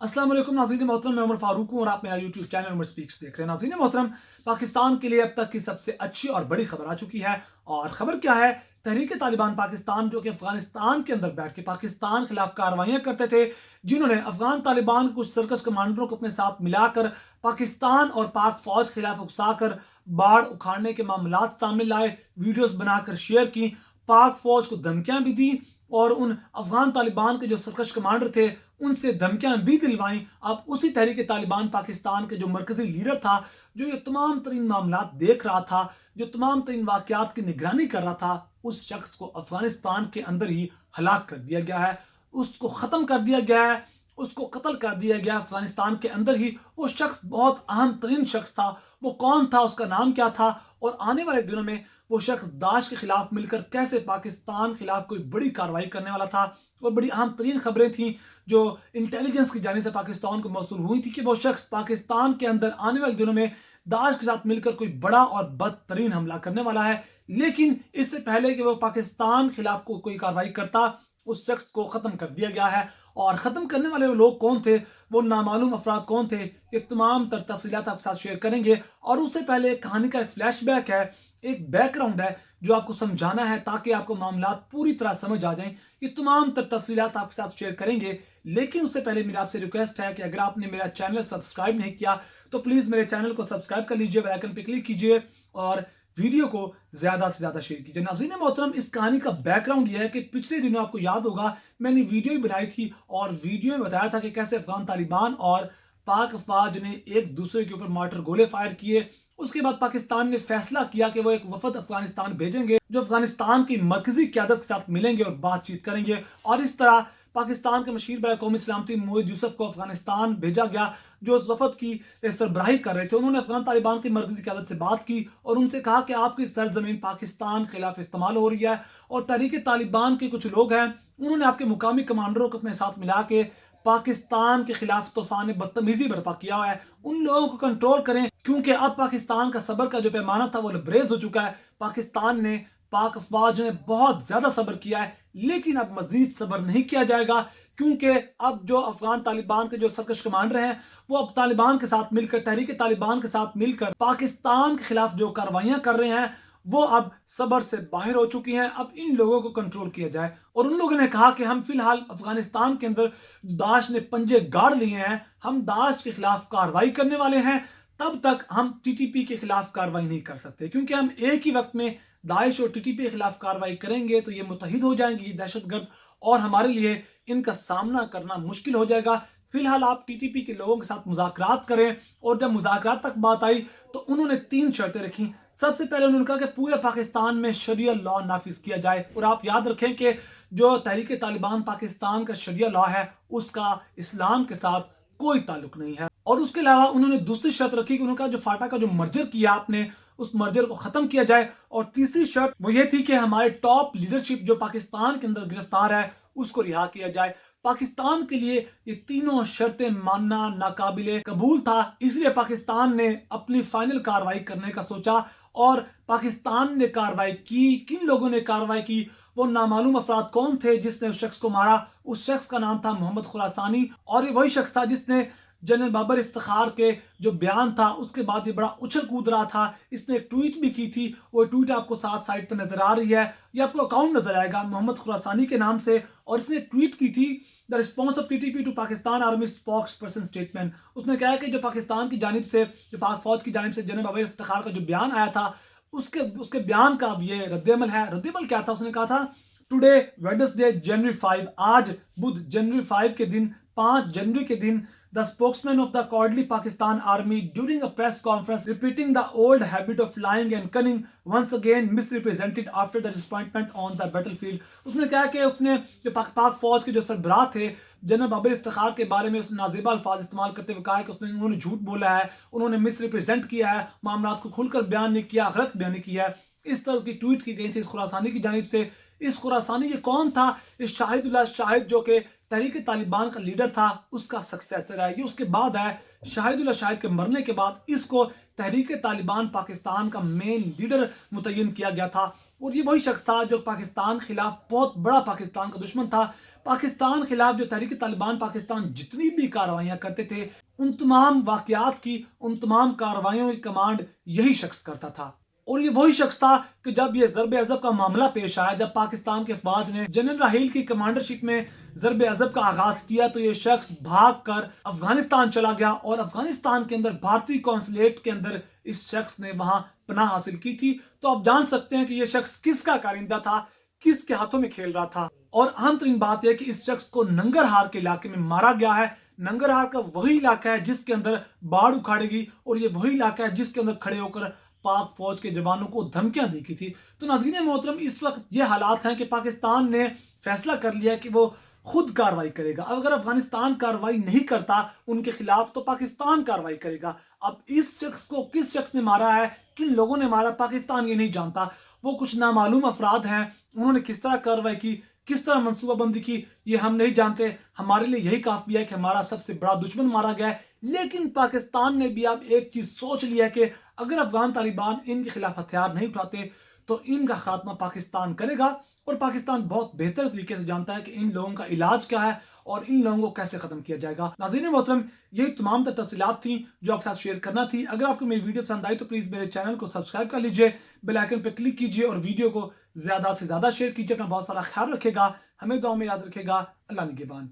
अस्सलाम वालेकुम नाज़रीन मोहतरम, मैं उमर फारूक हूँ और आप मेरा यूट्यूब चैनल उमर स्पीक्स देख रहे हैं। नाज़रीन मोहतरम, पाकिस्तान के लिए अब तक की सबसे अच्छी और बड़ी खबर आ चुकी है। और खबर क्या है? तहरीक तालिबान पाकिस्तान, जो कि अफगानिस्तान के अंदर बैठ के पाकिस्तान खिलाफ कार्रवाइयाँ करते थे, जिन्होंने अफगान तालिबान के कुछ सर्कस कमांडरों को अपने साथ मिलाकर पाकिस्तान और पाक फौज के खिलाफ उकसाकर बाढ़ उखाड़ने के मामला सामने लाए, वीडियोस बनाकर शेयर की, पाक फौज को धमकियां भी दी और उन अफगान तालिबान के जो सरकश कमांडर थे उनसे धमकियां भी दिलवाई। अब उसी तहरीक तालिबान पाकिस्तान के जो मरकजी लीडर था, जो ये तमाम तरीन मामला देख रहा था, जो तमाम तरीन वाकयात की निगरानी कर रहा था, उस शख्स को अफगानिस्तान के अंदर ही हलाक कर दिया गया है, उसको ख़त्म कर दिया गया है, उसको कत्ल कर दिया गया अफगानिस्तान के अंदर ही। वो शख्स बहुत अहम तरीन शख्स था। वो कौन था, उसका नाम क्या था और आने वाले दिनों में वो शख्स दाश के खिलाफ मिलकर कैसे पाकिस्तान के खिलाफ कोई बड़ी कार्रवाई करने वाला था। और बड़ी अहम तरीन खबरें थी जो इंटेलिजेंस की जानिब से पाकिस्तान को मौसूल हुई थी कि वो शख्स पाकिस्तान के अंदर आने वाले दिनों में दाश के साथ मिलकर कोई बड़ा और बदतरीन हमला करने वाला है। लेकिन इससे पहले कि वो पाकिस्तान के खिलाफ कोई कार्रवाई करता, उस शख्स को ख़त्म कर दिया गया है। और ख़त्म करने वाले वो लोग कौन थे, वो नामालूम अफराद कौन थे, ये तमाम तफसीलात आपके साथ शेयर करेंगे। और उससे पहले एक कहानी का एक फ्लैशबैक है, एक बैकग्राउंड है जो आपको समझाना है ताकि आपको मामला पूरी तरह समझ आ जाएं। ये तमाम तफसीलात आपके साथ शेयर करेंगे। लेकिन उससे पहले मेरा आपसे रिक्वेस्ट है कि अगर आपने मेरा चैनल सब्सक्राइब नहीं किया तो प्लीज़ मेरे चैनल को सब्सक्राइब कर लीजिए, बेल आइकन पर क्लिक कीजिए और वीडियो को ज़्यादा से ज़्यादा शेयर कीजिए। नाज़रीन मोहतरम, इस कहानी का बैकग्राउंड यह है कि पिछले दिनों आपको याद होगा मैंने वीडियो भी बनाई थी और वीडियो में बताया था कि कैसे अफगान तालिबान और पाक फौज ने एक दूसरे के ऊपर मार्टर गोले फायर किए। उसके बाद पाकिस्तान ने फैसला किया कि वो एक वफद अफगानिस्तान भेजेंगे जो अफगानिस्तान की मरकजी क़यादत के साथ मिलेंगे और बातचीत करेंगे। और इस तरह पाकिस्तान के मशीर बड़ा कौमी सलामती मोहित यूसुफ को अफगानिस्तान भेजा गया, जो उस वफद की सरबराही कर रहे थे। उन्होंने अफगान तालिबान की मरकजी क़यादत से बात की और उनसे कहा कि आपकी सरजमीन पाकिस्तान के खिलाफ इस्तेमाल हो रही है और तहरीक तालिबान के कुछ लोग हैं, उन्होंने आपके मुकामी कमांडरों को अपने साथ मिला के पाकिस्तान के खिलाफ तूफान बदतमीजी बर्पा किया हुआ है। उन लोगों को कंट्रोल करें, क्योंकि अब पाकिस्तान का सब्र का जो पैमाना था वो लबरेज हो चुका है। पाकिस्तान ने, पाक फौज ने बहुत ज्यादा सब्र किया है, लेकिन अब मजीद सब्र नहीं किया जाएगा, क्योंकि अब जो अफगान तालिबान के जो सरकश कमांडर हैं वो अब तालिबान के साथ मिलकर, तहरीक तालिबान के साथ मिलकर पाकिस्तान के खिलाफ जो कार्रवाइयां कर रहे हैं वो अब सब्र से बाहर हो चुकी हैं। अब इन लोगों को कंट्रोल किया जाए। और उन लोगों ने कहा कि हम फिलहाल अफगानिस्तान के अंदर दाश ने पंजे गाड़ लिए हैं, हम दाश के खिलाफ कार्रवाई करने वाले हैं, तब तक हम टीटीपी के खिलाफ कार्रवाई नहीं कर सकते, क्योंकि हम एक ही वक्त में दाइश और टीटीपी के खिलाफ कार्रवाई करेंगे तो ये मुतहिद हो जाएंगी दहशतगर्द और हमारे लिए इनका सामना करना मुश्किल हो जाएगा। फिलहाल आप टीटीपी के लोगों के साथ मुज़ाकरात करें। और जब मुज़ाकरात तक बात आई तो उन्होंने 3 शर्तें रखी। सबसे पहले उन्होंने कहा कि पूरे पाकिस्तान में शरिया लॉ नाफिज किया जाए। और आप याद रखें कि जो तहरीक तालिबान पाकिस्तान का शरिया लॉ है उसका इस्लाम के साथ कोई ताल्लुक नहीं है। और उसके अलावा उन्होंने दूसरी शर्त रखी कि उन्होंने कहा जो फाटा का जो मर्जर किया आपने, उस मर्जर को खत्म किया जाए। और तीसरी शर्त वो ये थी कि हमारे टॉप लीडरशिप जो पाकिस्तान के अंदर गिरफ्तार है उसको रिहा किया जाए। पाकिस्तान के लिए ये तीनों शर्तें मानना नाकाबिले कबूल था, इसलिए पाकिस्तान ने अपनी फाइनल कार्रवाई करने का सोचा और पाकिस्तान ने कार्रवाई की। किन लोगों ने कार्रवाई की? वो नामालूम अफराद कौन थे जिसने उस शख्स को मारा? उस शख्स का नाम था मोहम्मद खुरासानी और ये वही शख्स था जिसने जनरल बाबर इफ्तिखार के जो बयान था उसके बाद ये बड़ा उछल कूद रहा था। इसने एक ट्वीट भी की थी, वो ट्वीट आपको साथ साइड पर नजर आ रही है, ये आपको अकाउंट नजर आएगा मोहम्मद खुरासानी के नाम से। और इसने ट्वीट की थी the response of TTP to Pakistan army spokesperson statement. उसने कहा कि जो पाकिस्तान की जानिब से, जो पाक फौज की जानिब से जनरल बाबर इफ्तिखार का जो बयान आया था उसके बयान का अब ये रद्दअमल है। रद्दअमल क्या था? उसने कहा था टुडे वेडनेसडे जनवरी 5, आज बुध जनवरी 5 के दिन, 5 जनवरी के दिन, the spokesman of the cowardly Pakistan army during a press conference repeating the old habit of lying and cunning once again misrepresented after the disappointment on the battlefield। उसने कहा कि उसने जो पाक फौज के जो सरबराह थे जनरल बाबर इफ्तिखार के बारे में उसने नाज़ेबा अल्फाज इस्तेमाल करते हुए कहा कि उन्होंने झूठ बोला है, उन्होंने मिसरिप्रेजेंट किया है, मामला को खुलकर बयान नहीं किया, गलत बयानी किया है। इस तरह की ट्वीट की गई थी इस खुरासानी की जानिब से। इस खुरासानी ये कौन था? इस शाहिदुल्लाह शाहिद जो कि तहरीक तालिबान का लीडर था उसका सक्सेसर है। ये उसके बाद है, शाहिदुल्लाह शाहिद के मरने के बाद इसको तहरीक तालिबान पाकिस्तान का मेन लीडर मुतय्यन किया गया था। और ये वही शख्स था जो पाकिस्तान के खिलाफ बहुत बड़ा पाकिस्तान का दुश्मन था। पाकिस्तान खिलाफ जो तहरीक तालिबान पाकिस्तान जितनी भी कार्रवाइयां करते थे, उन तमाम वाकयात की, उन तमाम कार्रवाइयों की कमांड यही शख्स करता था। और ये वही शख्स था कि जब ये ज़रब अज़ब का मामला पेश आया, जब पाकिस्तान के फौज ने जनरल राहील की कमांडरशिप में ज़रब अज़ब का आगाज किया, तो ये शख्स भाग कर अफगानिस्तान चला गया और अफगानिस्तान के अंदर भारतीय कौंसलेट के अंदर इस शख्स ने वहां पनाह हासिल की थी। तो आप जान सकते हैं कि ये शख्स किसका कारिंदा था, किसके हाथों में खेल रहा था। और अहम तरीन बात यह कि इस शख्स को नंगरहार के इलाके में मारा गया है। नंगरहार का वही इलाका है जिसके अंदर बाढ़ उखाड़ेगी, और ये वही इलाका है जिसके अंदर खड़े होकर पाक फौज के जवानों को धमकियां दी की थी। तो नाज़रीन मोहतरम, इस वक्त ये हालात हैं कि पाकिस्तान ने फैसला कर लिया कि वो खुद कार्रवाई करेगा। अगर अफगानिस्तान कार्रवाई नहीं करता उनके खिलाफ, तो पाकिस्तान कार्रवाई करेगा। अब इस शख्स को किस शख्स ने मारा है, किन लोगों ने मारा, पाकिस्तान ये नहीं जानता। वो कुछ नामालूम अफराद हैं, उन्होंने किस तरह कार्रवाई की, किस तरह मनसूबाबंदी की, ये हम नहीं जानते। हमारे लिए यही काफी है कि हमारा सबसे बड़ा दुश्मन मारा गया है। लेकिन पाकिस्तान ने भी अब एक चीज सोच लिया है कि अगर अफगान तालिबान इनके खिलाफ हथियार नहीं उठाते तो इनका खात्मा पाकिस्तान करेगा। और पाकिस्तान बहुत बेहतर तरीके से जानता है कि इन लोगों का इलाज क्या है और इन लोगों को कैसे खत्म किया जाएगा। नाज़रीन मोहतरम, यही तमाम तफसीलात थी जो आपके साथ शेयर करना थी। अगर आपको मेरी वीडियो पसंद आई तो प्लीज मेरे चैनल को सब्सक्राइब कर लीजिए, बेल आइकन पर क्लिक कीजिए और वीडियो को ज्यादा से ज्यादा शेयर कीजिए। अपना बहुत सारा ख्याल रखेगा, हमें दुआ में याद रखेगा। अल्लाह निगहबान।